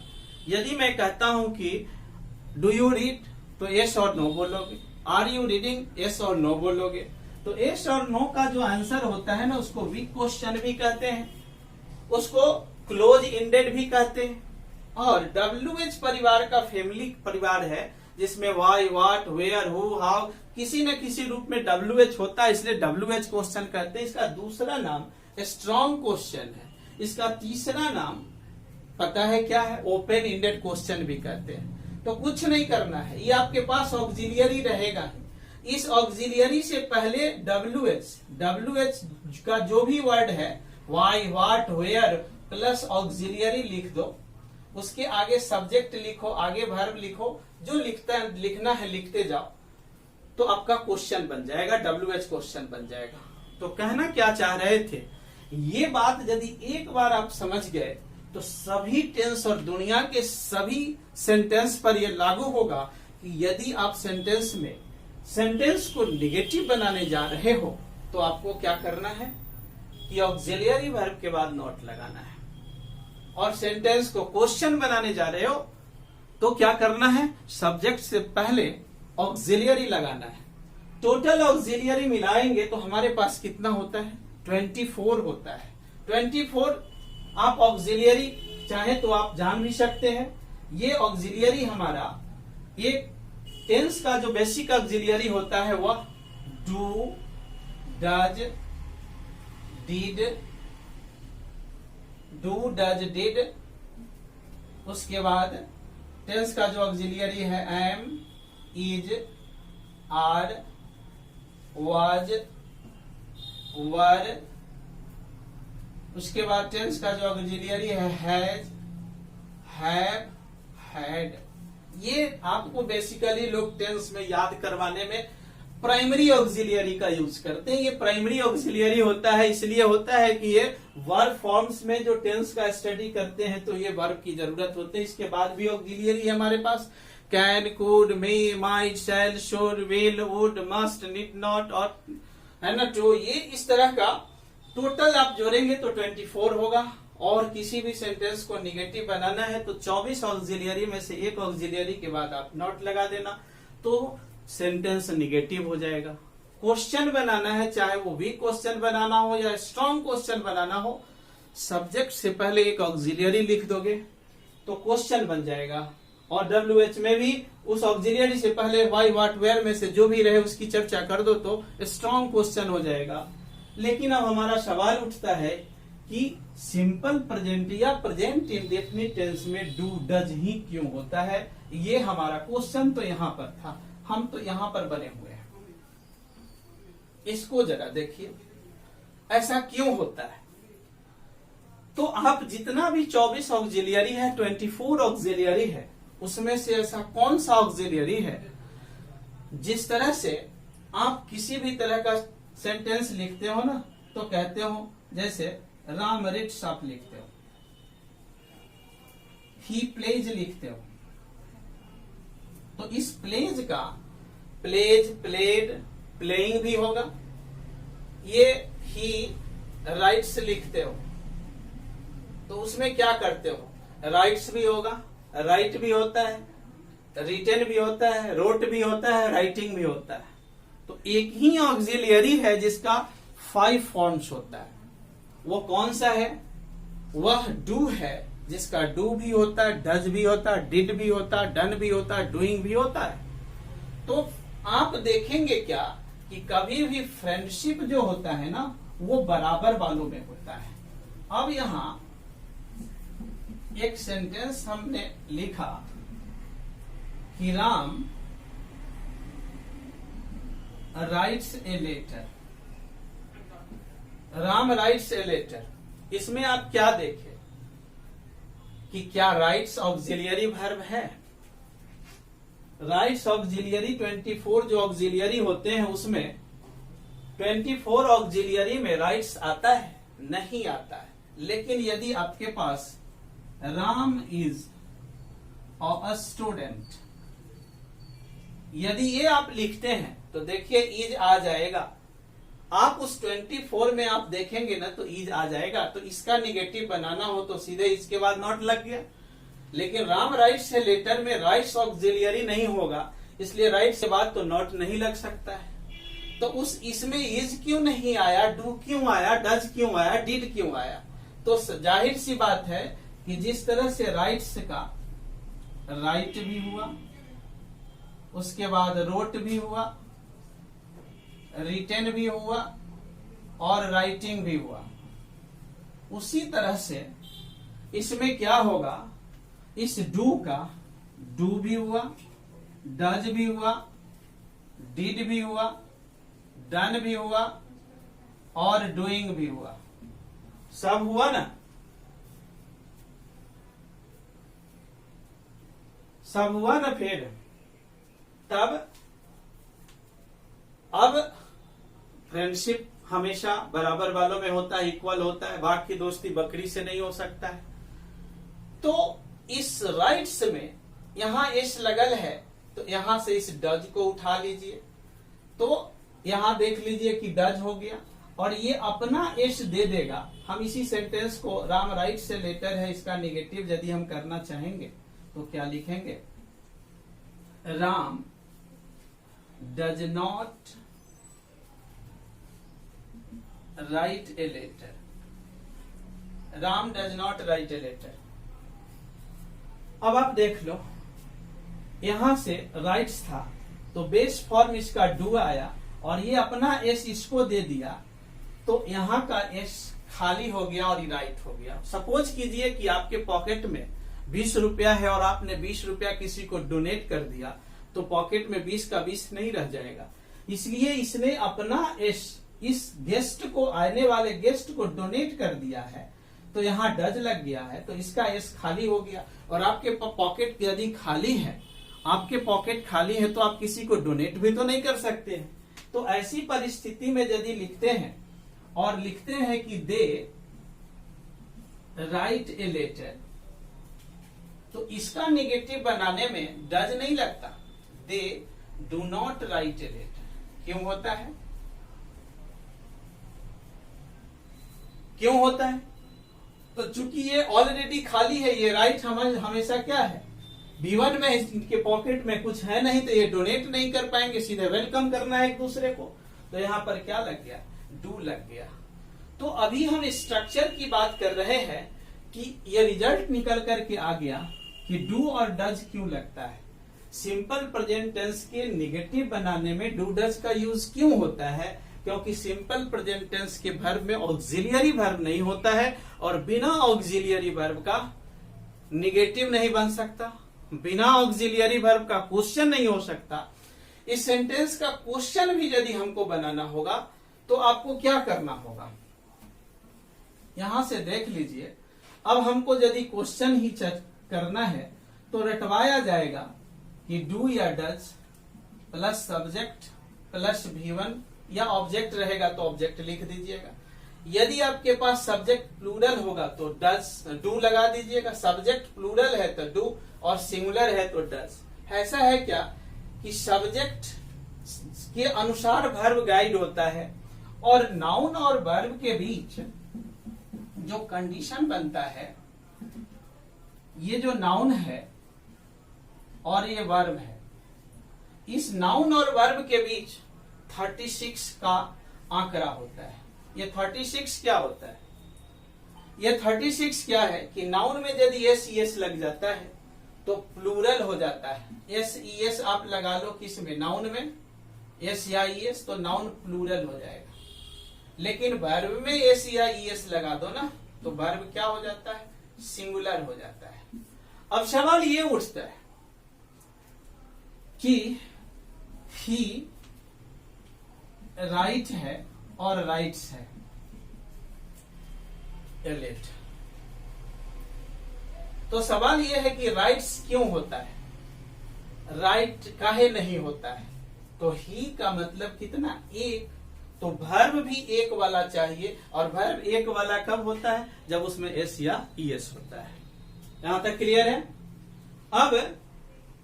यदि मैं कहता हूं कि डू यू रीड, तो यस और नो बोलोगे। आर यू रीडिंग, यस और नो बोलोगे। तो यस और नो का जो आंसर होता है ना, उसको वीक क्वेश्चन भी कहते हैं, उसको क्लोज इंडेड भी कहते हैं। और WH परिवार का फैमिली परिवार है, जिसमें why, what, where, who, how, किसी न किसी रूप में WH होता है, इसलिए WH क्वेश्चन कहते हैं। इसका दूसरा नाम स्ट्रॉन्ग क्वेश्चन है। इसका तीसरा नाम पता है क्या है? ओपन इंडेड क्वेश्चन भी कहते हैं। तो कुछ नहीं करना है, ये आपके पास ऑक्सिलियरी रहेगा ही। इस ऑक्सिलियरी से पहले WH का जो भी वर्ड है, why, what, where plus auxiliary लिख दो। उसके आगे सब्जेक्ट लिखो, आगे वर्ब लिखो, जो लिखना है लिखते जाओ, तो आपका क्वेश्चन बन जाएगा, WH क्वेश्चन बन जाएगा। तो कहना क्या चाह रहे थे, ये बात यदि एक बार आप समझ गए तो सभी टेंस और दुनिया के सभी सेंटेंस पर यह लागू होगा कि यदि आप सेंटेंस को निगेटिव बनाने जा रहे हो तो आपको क्या करना है कि ऑक्सिलियरी वर्ब के बाद नॉट लगाना है। और सेंटेंस को क्वेश्चन बनाने जा रहे हो तो क्या करना है? सब्जेक्ट से पहले ऑक्सिलियरी लगाना है। टोटल ऑक्सिलियरी मिलाएंगे तो हमारे पास कितना होता है? 24 होता है। 24 आप ऑक्सिलियरी चाहे तो आप जान भी सकते हैं। ये ऑक्सिलियरी हमारा एक टेंस का जो बेसिक ऑक्सिलियरी होता है वह do, does, did, do, does, did. उसके बाद टेंस का जो ऑक्सिलियरी है एम, इज, आर, वाज, वर। उसके बाद टेंस का जो ऑक्सिलियरी है हैज, हैव, हैड। ये आपको बेसिकली लोग टेंस में याद करवाने में प्राइमरी ऑक्सिलियरी का यूज करते हैं। ये प्राइमरी ऑक्सिलियरी होता है, इसलिए होता है कि ये वर्ब फॉर्म्स में जो टेंस का स्टडी करते हैं तो ये वर्ब की जरूरत होती है। इसके बाद भी ऑक्सिलियरी है हमारे पास can, could, may, might, shall, should, will, would, must, need not, और है ना, तो ये इस तरह का टोटल आप जोड़ेंगे तो 24 होगा। और किसी भी सेंटेंस को निगेटिव बनाना है तो 24 ऑक्सिलियरी में से एक ऑक्सिलियरी के बाद आप नॉट लगा देना तो सेंटेंस निगेटिव हो जाएगा। क्वेश्चन बनाना है, चाहे वो वीक क्वेश्चन बनाना हो या स्ट्रॉन्ग क्वेश्चन बनाना हो, सब्जेक्ट से पहले एक ऑक्सिलियरी लिख दोगे तो क्वेश्चन बन जाएगा। और WH में भी उस ऑक्सिलियरी से पहले वाई, वाट, वेयर में से जो भी रहे उसकी चर्चा कर दो तो स्ट्रॉन्ग क्वेश्चन हो जाएगा। लेकिन अब हमारा सवाल उठता है कि सिंपल प्रेजेंट या प्रेजेंट इंडेफिनिट टेंस में डू, डज ही क्यों होता है? ये हमारा क्वेश्चन तो यहां पर था, हम तो यहां पर बने हुए हैं। इसको जरा देखिए ऐसा क्यों होता है। तो आप जितना भी 24 ऑक्सिलियरी है, 24 ऑक्सिलियरी है, उसमें से ऐसा कौन सा ऑक्सिलियरी है जिस तरह से आप किसी भी तरह का सेंटेंस लिखते हो ना, तो कहते हो जैसे राम रीड्स आप लिखते हो, ही प्लेज लिखते हो, तो इस प्लेज का प्लेज, प्लेड, प्लेइंग भी होगा। ये ही राइट्स लिखते हो तो उसमें क्या करते हो, राइट्स भी होगा, राइट भी होता है, रिटन भी होता है, रोट भी होता है, राइटिंग भी होता है। तो एक ही ऑक्सिलियरी है जिसका 5 फॉर्म्स होता है। वो कौन सा है? वह डू है, जिसका डू भी होता है, डज भी होता है, डिड भी होता है, डन भी होता है, डूइंग भी होता है। तो आप देखेंगे क्या कि कभी भी फ्रेंडशिप जो होता है ना, वो बराबर वालों में होता है। अब यहां एक सेंटेंस हमने लिखा कि Ram writes a letter, Ram writes a letter. इसमें आप क्या देखें कि क्या राइट्स ऑक्सिलियरी वर्ब है? राइट्स ऑक्सिलियरी 24 जो ऑक्सिलियरी होते हैं उसमें 24 ऑक्सिलियरी में राइट्स आता है? नहीं आता है। लेकिन यदि आपके पास राम इज अ स्टूडेंट, यदि ये आप लिखते हैं तो देखिए इज आ जाएगा। आप उस 24 में आप देखेंगे ना तो इज आ जाएगा। तो इसका निगेटिव बनाना हो तो सीधे इसके बाद नॉट लग गया। लेकिन राम राइट्स ए लेटर में राइट्स ऑक्सिलियरी नहीं होगा, इसलिए राइट्स के बाद तो नॉट नहीं लग सकता है। तो उस इसमें इज क्यों नहीं आया, डू क्यों आया, डज क्यों आया, डिड क्यों आया? तो जाहिर सी बात है कि जिस तरह से राइट्स का राइट भी हुआ, उसके बाद रोट भी हुआ, रिटेन भी हुआ और राइटिंग भी हुआ, उसी तरह से इसमें क्या होगा, इस डू का डू भी हुआ, डज भी हुआ, डिड भी हुआ, डन भी हुआ और डूइंग भी हुआ। सब हुआ ना? सब हुआ ना? फिर तब अब फ्रेंडशिप हमेशा बराबर वालों में होता है, इक्वल होता है। बाघ की दोस्ती बकरी से नहीं हो सकता है। तो इस राइट्स में यहां एस लगल है तो यहां से इस डज को उठा लीजिए, तो यहां देख लीजिए कि डज हो गया और ये अपना एस दे देगा। हम इसी सेंटेंस को राम राइट से लेटर है, इसका नेगेटिव यदि हम करना चाहेंगे तो क्या लिखेंगे? Ram does not write a letter, Ram does not write a letter. अब आप देख लो, यहां से राइट्स था तो बेस फॉर्म इसका डू आया और ये अपना एस इसको दे दिया, तो यहां का एस खाली हो गया और राइट हो गया। सपोज कीजिए कि आपके पॉकेट में 20 रुपया है और आपने 20 रुपया किसी को डोनेट कर दिया, तो पॉकेट में 20 का 20 नहीं रह जाएगा। इसलिए इसने अपना एस इस गेस्ट को, आने वाले गेस्ट को डोनेट कर दिया है, तो यहाँ डज लग गया है, तो इसका एस खाली हो गया। और आपके पॉकेट यदि खाली है, आपके पॉकेट खाली है तो आप किसी को डोनेट भी तो नहीं कर सकते हैं। तो ऐसी परिस्थिति में यदि लिखते हैं और लिखते हैं कि दे राइट ए लेटर, तो इसका नेगेटिव बनाने में डज नहीं लगता, they do not write a letter. क्यों होता है? क्यों होता है? तो चूंकि ये ऑलरेडी खाली है, ये राइट हमेशा क्या है, B1 में, इनके पॉकेट में कुछ है नहीं, तो ये डोनेट नहीं कर पाएंगे, सीधे वेलकम करना है एक दूसरे को। तो यहां पर क्या लग गया? डू लग गया। तो अभी हम स्ट्रक्चर की बात कर रहे हैं कि ये रिजल्ट निकल करके आ गया कि डू और डज क्यों लगता है। सिंपल प्रेजेंट टेंस के नेगेटिव बनाने में डू डज का यूज क्यों होता है? क्योंकि सिंपल प्रेजेंट टेंस के वर्ब में ऑक्सिलियरी वर्ब नहीं होता है और बिना ऑक्सिलियरी वर्ब का नेगेटिव नहीं बन सकता, बिना ऑक्सिलियरी वर्ब का क्वेश्चन नहीं हो सकता। इस सेंटेंस का क्वेश्चन भी यदि हमको बनाना होगा तो आपको क्या करना होगा? यहां से देख लीजिए, अब हमको यदि क्वेश्चन ही करना है तो रटवाया जाएगा कि डू या does plus subject plus V1, या ऑब्जेक्ट रहेगा तो ऑब्जेक्ट लिख दीजिएगा। यदि आपके पास सब्जेक्ट प्लूरल होगा तो डज डू लगा दीजिएगा, सब्जेक्ट प्लूरल है तो डू और सिंगुलर है तो डज। ऐसा है क्या कि सब्जेक्ट के अनुसार वर्ब गाइड होता है और नाउन और वर्ब के बीच जो कंडीशन बनता है, ये जो नाउन है और ये वर्ब है, इस नाउन और वर्ब के बीच 36 का आंकड़ा होता है। ये 36 क्या होता है? ये 36 क्या है कि नाउन में यदि एस लग जाता है तो प्लूरल हो जाता है। एस आप लगा लो किस में? नाउन में एस या ईएस, तो नाउन प्लूरल हो जाएगा। लेकिन वर्ब में एस या ईएस लगा दो ना तो वर्ब क्या हो जाता है? सिंगुलर हो जाता है। अब सवाल ये उठता है कि ही राइट है और राइट्स है एलिट, तो सवाल यह है कि राइट्स क्यों होता है, राइट काहे नहीं होता है? तो ही का मतलब कितना? एक, तो वर्ब भी एक वाला चाहिए, और वर्ब एक वाला कब होता है? जब उसमें एस या ईएस होता है। यहां तक क्लियर है? अब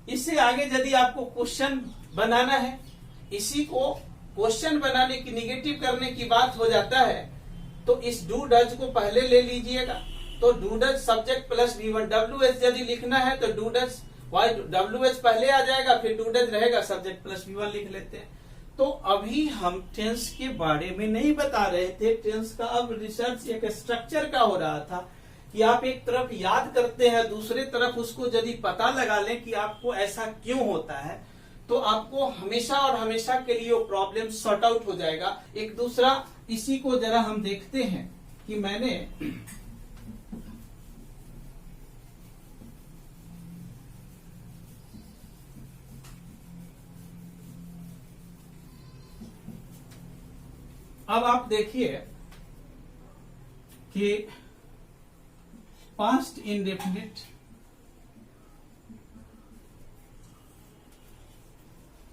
इससे आगे यदि आपको क्वेश्चन बनाना है, इसी को क्वेश्चन बनाने की निगेटिव करने की बात हो जाता है, तो इस डू डज को पहले ले लीजिएगा। तो do does subject plus V1, WH यदि लिखना है तो डू डज WH पहले आ जाएगा, फिर डू डज रहेगा, सब्जेक्ट प्लस V1 लिख लेते हैं। तो अभी हम टेंस के बारे में नहीं बता रहे थे, टेंस का अब रिसर्च एक स्ट्रक्चर का हो रहा था कि आप एक तरफ याद करते हैं, दूसरे तरफ उसको यदि पता लगा लें कि आपको ऐसा क्यों होता है, तो आपको हमेशा और हमेशा के लिए वो प्रॉब्लम सॉर्ट आउट हो जाएगा। एक दूसरा इसी को जरा हम देखते हैं कि मैंने अब आप देखिए कि पास्ट इंडेफिनिट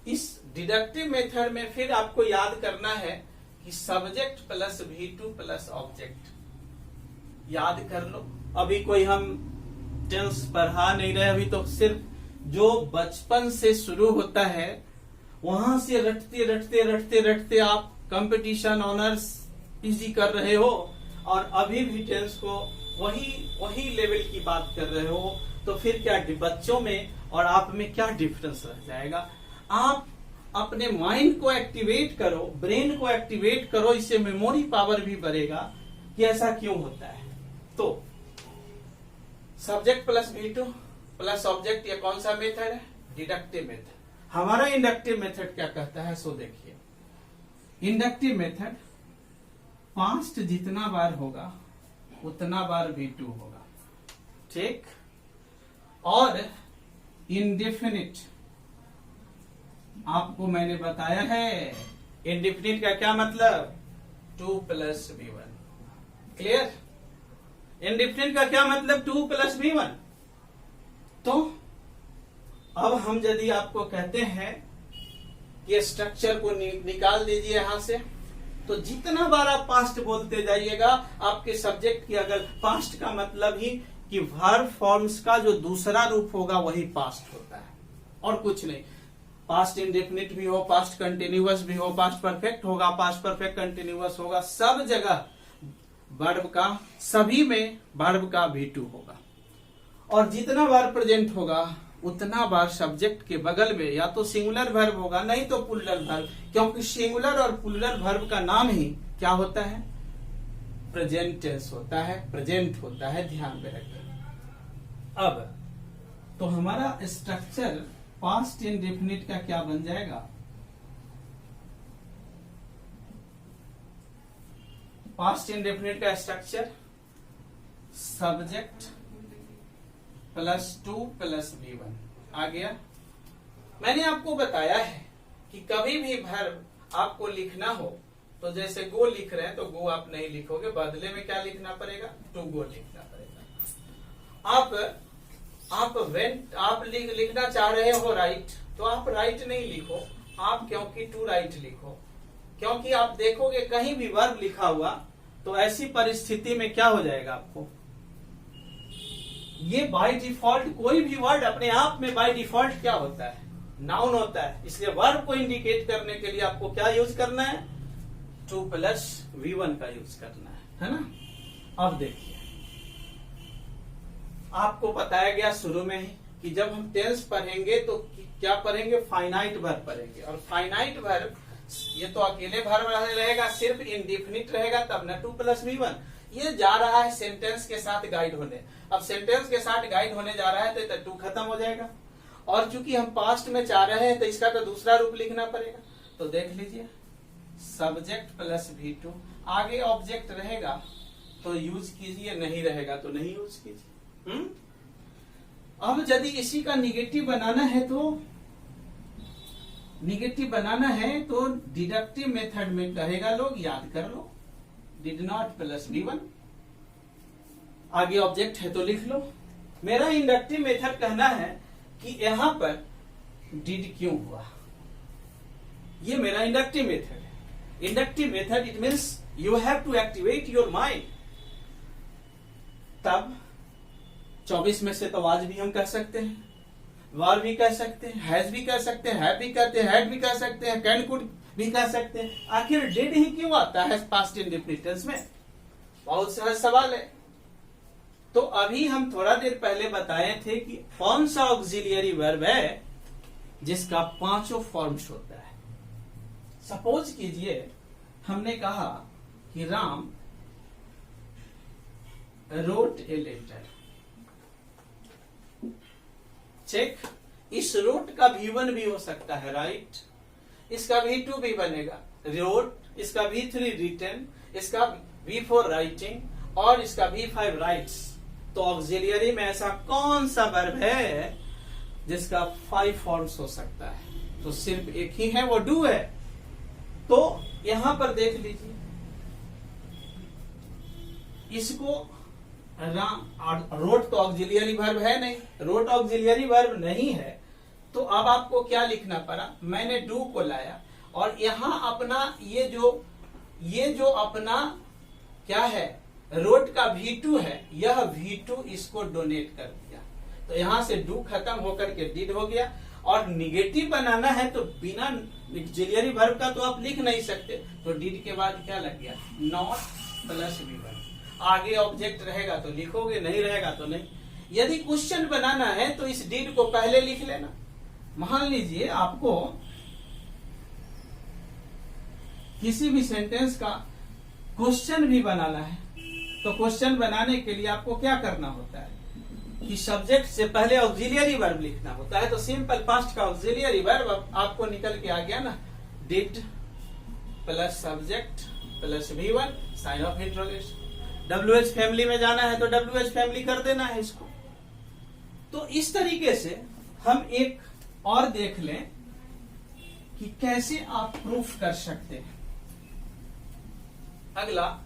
इस डिडक्टिव मेथड में फिर आपको याद करना है कि subject plus V2 plus object याद कर लो। अभी कोई हम टेंस पढ़ा नहीं रहे, अभी तो सिर्फ जो बचपन से शुरू होता है वहां से रटते रटते रटते रटते आप कंपटीशन ऑनर्स पीजी कर रहे हो, और अभी भी टेंस को वही लेवल की बात कर रहे हो, तो फिर क्या बच्चों में और आप में क्या डिफरेंस रह जाएगा? आप अपने माइंड को एक्टिवेट करो, ब्रेन को एक्टिवेट करो, इससे मेमोरी पावर भी बढ़ेगा कि ऐसा क्यों होता है। तो subject plus V2 plus object, ये कौन सा मेथड है? Deductive method. हमारा इंडक्टिव मेथड क्या कहता है? सो देखिए, इंडक्टिव मेथड पास्ट जितना बार होगा उतना बार V2 होगा, ठीक। और इंडेफिनिट आपको मैंने बताया है, इंडेफिनिट का क्या मतलब? 2 प्लस V1, क्लियर। इंडेफिनिट का क्या मतलब? 2 प्लस V1। तो अब हम यदि आपको कहते हैं कि स्ट्रक्चर को निकाल दीजिए यहां से, तो जितना बार आप पास्ट बोलते जाइएगा, आपके सब्जेक्ट की अगर पास्ट का मतलब ही कि वर्ब फॉर्म्स का जो दूसरा रूप होगा वही पास्ट होता है और कुछ नहीं। पास्ट इंडेफिनिट भी हो, पास्ट कंटिन्यूअस भी हो, पास्ट परफेक्ट होगा, पास्ट परफेक्ट कंटिन्यूअस होगा, सब जगह वर्ब का, सभी में वर्ब का V2 होगा। और जितना बार प्रेजेंट होगा उतना बार सब्जेक्ट के बगल में या तो सिंगुलर वर्ब होगा, नहीं तो प्लूरल वर्ब, क्योंकि सिंगुलर और प्लूरल वर्ब का नाम ही क्या होता है? प्रेजेंट टेंस होता है, प्रेजेंट होता है, ध्यान में रखिए। अब तो हमारा स्ट्रक्चर पास्ट इंडेफिनिट का क्या बन जाएगा? पास्ट इंडेफिनिट का structure subject plus 2 plus V1 आ गया। मैंने आपको बताया है कि कभी भी वर्ब आपको लिखना हो तो जैसे गो लिख रहे हैं तो गो आप नहीं लिखोगे, बदले में क्या लिखना पड़ेगा? टू गो लिखना पड़ेगा। आप आप लिखना चाह रहे हो राइट, तो आप राइट नहीं लिखो, आप क्योंकि टू राइट लिखो, क्योंकि आप देखोगे कहीं भी वर्ब लिखा हुआ तो ऐसी परिस्थिति में क्या हो जाएगा आपको, ये बाय डिफॉल्ट कोई भी वर्ड अपने आप में बाय डिफॉल्ट क्या होता है, नाउन होता है। इसलिए वर्ब को इंडिकेट करने के लिए आपको क्या यूज करना है, टू प्लस V1 का यूज करना है ना। अब देखिए आपको बताया गया शुरू में ही कि जब हम टेंस पढ़ेंगे तो क्या पढ़ेंगे, फाइनाइट वर्ब पढ़ेंगे। और फाइनाइट वर्ब ये तो अकेले वर्ब रहेगा, सिर्फ इंडिफिनिट रहेगा तब ना टू प्लस V1। ये जा रहा है सेंटेंस के साथ गाइड होने, अब सेंटेंस के साथ गाइड होने जा रहा है तो टू खत्म हो जाएगा। और चूंकि हम पास्ट में चाह रहे हैं तो इसका तो दूसरा रूप लिखना पड़ेगा। तो देख लीजिए सब्जेक्ट प्लस V2, आगे ऑब्जेक्ट रहेगा तो यूज कीजिए, नहीं रहेगा तो नहीं यूज कीजिए। अब यदि इसी का निगेटिव बनाना है तो डिडक्टिव मेथड में कहेगा लोग, याद कर लो, डिड नॉट प्लस V1, आगे ऑब्जेक्ट है तो लिख लो। मेरा इंडक्टिव मेथड कहना है कि यहां पर डिड क्यों हुआ, ये मेरा इंडक्टिव मेथड है। Inductive method it means you have to activate your mind. तब 24 में से तो आज भी हम कह सकते हैं, वार भी कह सकते हैं, हैज भी कह सकते हैं, हैव भी कहते हैं, हैड भी कह सकते हैं, कैन कुड भी कह सकते हैं। आखिर डिड ही क्यों आता है पास्ट इंडेफिनिट टेंस में, बहुत सहज सवाल है। तो अभी हम थोड़ा देर पहले बताए थे कि कौन सा ऑक्सिलियरी वर्ब है जिसका 5 फॉर्म्स होता है। सपोज कीजिए हमने कहा कि Ram wrote a letter, check, इस रोट का V1 भी हो सकता है राइट, इसका V2 भी बनेगा रोट, इसका V3 रिटन, इसका V4 राइटिंग और इसका V5 राइट्स। तो ऑक्सिलियरी में ऐसा कौन सा वर्ब है जिसका 5 फॉर्म्स हो सकता है, तो सिर्फ एक ही है, वो डू है। तो यहां पर देख लीजिए इसको रोट तो ऑक्सिलियरी वर्ब है नहीं, रोट ऑक्सिलियरी वर्ब नहीं है, तो अब आपको क्या लिखना पड़ा, मैंने डू को लाया और यहां अपना ये जो अपना क्या है रोट का V2 है, यह V2 इसको डोनेट कर दिया। तो यहां से डू खत्म होकर के डिड हो गया। और निगेटिव बनाना है तो बिना ऑक्सिलियरी वर्ब का तो आप लिख नहीं सकते, तो डिड के बाद क्या लग गया, नॉट प्लस V1। आगे ऑब्जेक्ट रहेगा तो लिखोगे, नहीं रहेगा तो नहीं। यदि क्वेश्चन बनाना है तो इस डिड को पहले लिख लेना। मान लीजिए आपको किसी भी सेंटेंस का क्वेश्चन भी बनाना है, तो क्वेश्चन बनाने के लिए आपको क्या करना होता है कि सब्जेक्ट से पहले ऑक्सिलियरी वर्ब लिखना होता है। तो सिंपल पास्ट का ऑक्सिलियरी वर्ब आपको निकल के आ गया ना, did plus subject plus V1 sign of interrogation. WH family में जाना है तो WH फैमिली कर देना है इसको। तो इस तरीके से हम एक और देख लें कि कैसे आप प्रूफ कर सकते हैं। अगला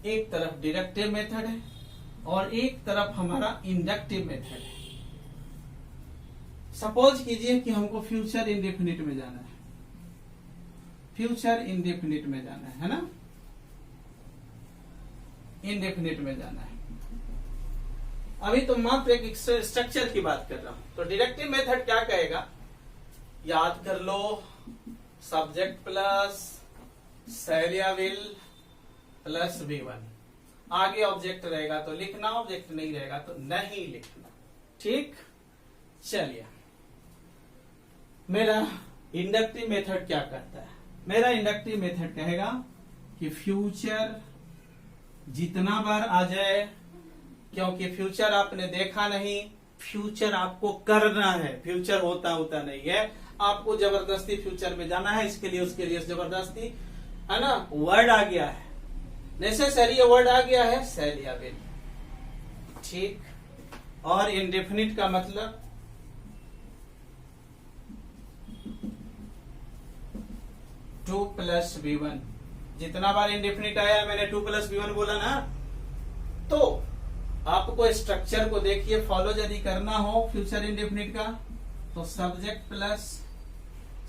एक तरफ डिडक्टिव मेथड है और एक तरफ हमारा इंडक्टिव मेथड है। सपोज कीजिए कि हमको फ्यूचर इंडेफिनिट में जाना है, फ्यूचर इंडेफिनिट में जाना है ना, इंडेफिनिट में जाना है। अभी तो मात्र एक स्ट्रक्चर की बात कर रहा हूं। तो डिडक्टिव मेथड क्या कहेगा, याद कर लो, सब्जेक्ट प्लस शैलिया विल प्लस V1, आगे ऑब्जेक्ट रहेगा तो लिखना, ऑब्जेक्ट नहीं रहेगा तो नहीं लिखना। ठीक, चलिए मेरा इंडक्टिव मेथड क्या करता है। मेरा इंडक्टिव मेथड कहेगा कि फ्यूचर जितना बार आ जाए, क्योंकि फ्यूचर आपने देखा नहीं, फ्यूचर आपको करना है, फ्यूचर होता नहीं है, आपको जबरदस्ती फ्यूचर में जाना है। इसके लिए उसके लिए जबरदस्ती है ना, वर्ड आ गया है, नेसेसरी वर्ड आ गया है, शैलिया विल। ठीक, और इंडेफिनिट का मतलब टू प्लस V1 जितना बार इंडेफिनिट आया मैंने 2 + V1 बोला ना। तो आपको स्ट्रक्चर को देखिए, फॉलो यदि करना हो फ्यूचर इंडेफिनिट का, तो सब्जेक्ट प्लस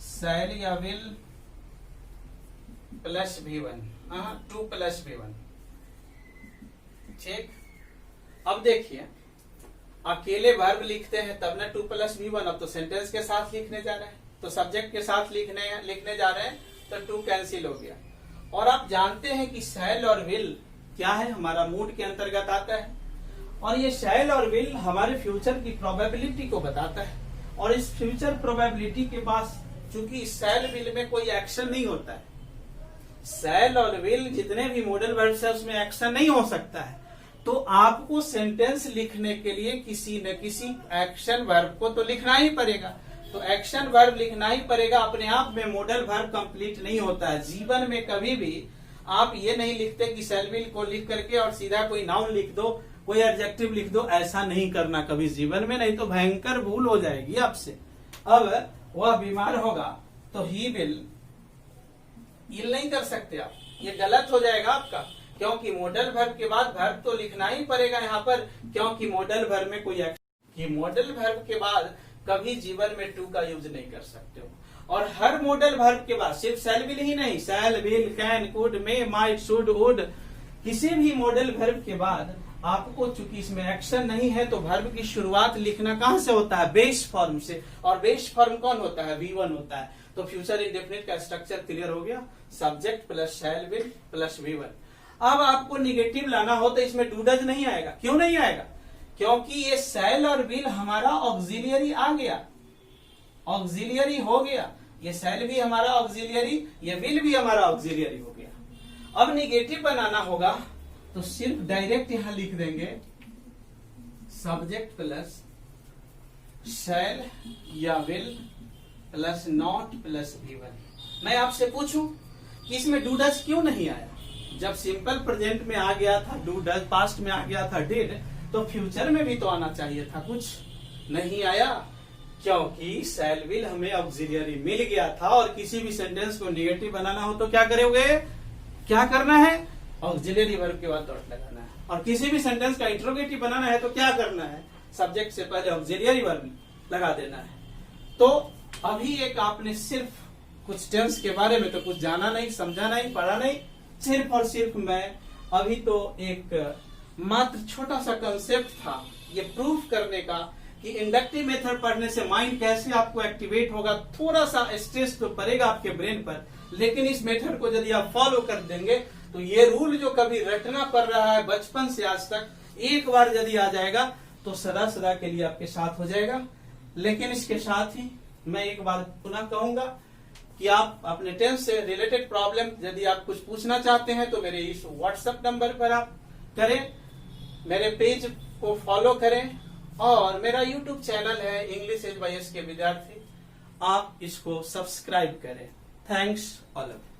शैल या विल प्लस V1, 2 + V1। ठीक, अब देखिए अकेले वर्ब लिखते हैं तब ना 2 + V1, अब तो सेंटेंस के साथ लिखने जा रहे हैं, तो सब्जेक्ट के साथ लिखने जा रहे हैं, तो 2 कैंसिल हो गया। और आप जानते हैं कि शैल और विल क्या है, हमारा मूड के अंतर्गत आता है, और ये शैल और विल हमारे फ्यूचर की प्रोबेबिलिटी को बताता है। और इस फ्यूचर प्रोबेबिलिटी के पास चूंकि शैल विल में कोई एक्शन नहीं होता है, शैल और विल जितने भी मॉडल वर्ब्स है उसमें एक्शन नहीं हो सकता है, तो आपको सेंटेंस लिखने के लिए किसी न किसी एक्शन वर्ब को तो लिखना ही पड़ेगा। तो एक्शन वर्ब लिखना ही पड़ेगा, अपने आप में मॉडल वर्ब कंप्लीट नहीं होता है। जीवन में कभी भी आप ये नहीं लिखते कि शैल विल को लिख करके और सीधा कोई नाउन लिख दो, कोई एडजेक्टिव लिख दो, ऐसा नहीं करना कभी जीवन में, नहीं तो भयंकर भूल हो जाएगी आपसे। अब वह बीमार होगा तो ही विल, ये नहीं कर सकते आप, ये गलत हो जाएगा आपका, क्योंकि मॉडल वर्ब के बाद वर्ब तो लिखना ही पड़ेगा यहाँ पर, क्योंकि मॉडल वर्ब में कोई एक्शन, मॉडल वर्ब के बाद कभी जीवन में 2 का यूज नहीं कर सकते हो। और हर मॉडल वर्ब के बाद सिर्फ शैल विल ही नहीं, शैल will can could may might should would, किसी भी मॉडल वर्ब के बाद आपको चूंकि इसमें एक्शन नहीं है तो वर्ब की शुरुआत लिखना कहां से होता है, बेस फॉर्म से, और बेस फॉर्म कौन होता है, V1 होता है। तो फ्यूचर इंडेफिनिट का स्ट्रक्चर क्लियर हो गया, subject plus shell will plus V1। अब आपको निगेटिव लाना हो तो इसमें डू डज नहीं आएगा। क्यों नहीं आएगा, क्योंकि ये शैल और विल हमारा ऑक्सिलियरी आ गया, ऑक्सिलियरी हो गया, ये शैल भी हमारा ऑक्सिलियरी, ये विल भी हमारा ऑक्सिलियरी हो गया। अब निगेटिव बनाना होगा तो सिर्फ डायरेक्ट यहां लिख देंगे सब्जेक्ट प्लस शैल या will plus not plus V1। मैं आपसे पूछूं कि इसमें डू डज क्यों नहीं आया, जब सिंपल प्रेजेंट में आ गया था डू डज, पास्ट में आ गया था डिड, तो फ्यूचर में भी तो आना चाहिए था, कुछ नहीं आया, क्योंकि शैल विल हमें ऑक्सिलियरी मिल गया था। और किसी भी सेंटेंस को निगेटिव बनाना हो तो क्या करोगे, क्या करना है, ऑक्सिलियरी वर्ब के बाद डॉट लगाना है। और किसी भी सेंटेंस का इंट्रोगेटिव बनाना है तो क्या करना है, सब्जेक्ट से पहले ऑक्सिलियरी वर्ब लगा देना है। तो अभी एक आपने सिर्फ कुछ टेंस के बारे में तो कुछ जाना नहीं, समझा नहीं, पढ़ा नहीं, सिर्फ और सिर्फ मैं अभी तो एक मात्र छोटा सा कंसेप्ट था ये प्रूफ करने का कि इंडक्टिव मेथड पढ़ने से माइंड कैसे आपको एक्टिवेट होगा। थोड़ा सा स्ट्रेस तो पड़ेगा आपके ब्रेन पर, लेकिन इस मेथड को यदि आप फॉलो कर देंगे तो ये रूल जो कभी रटना पड़ रहा है बचपन से आज तक, एक बार यदि आ जाएगा तो सदा सदा के लिए आपके साथ हो जाएगा। लेकिन इसके साथ ही मैं एक बार पुनः कहूंगा कि आप अपने टेंस से रिलेटेड प्रॉब्लम यदि आप कुछ पूछना चाहते हैं तो मेरे इस व्हाट्सएप नंबर पर आप करें, मेरे पेज को फॉलो करें, और मेरा यूट्यूब चैनल है इंग्लिश एज बाय एस के विद्यार्थी, आप इसको सब्सक्राइब करें। Thanks all of you.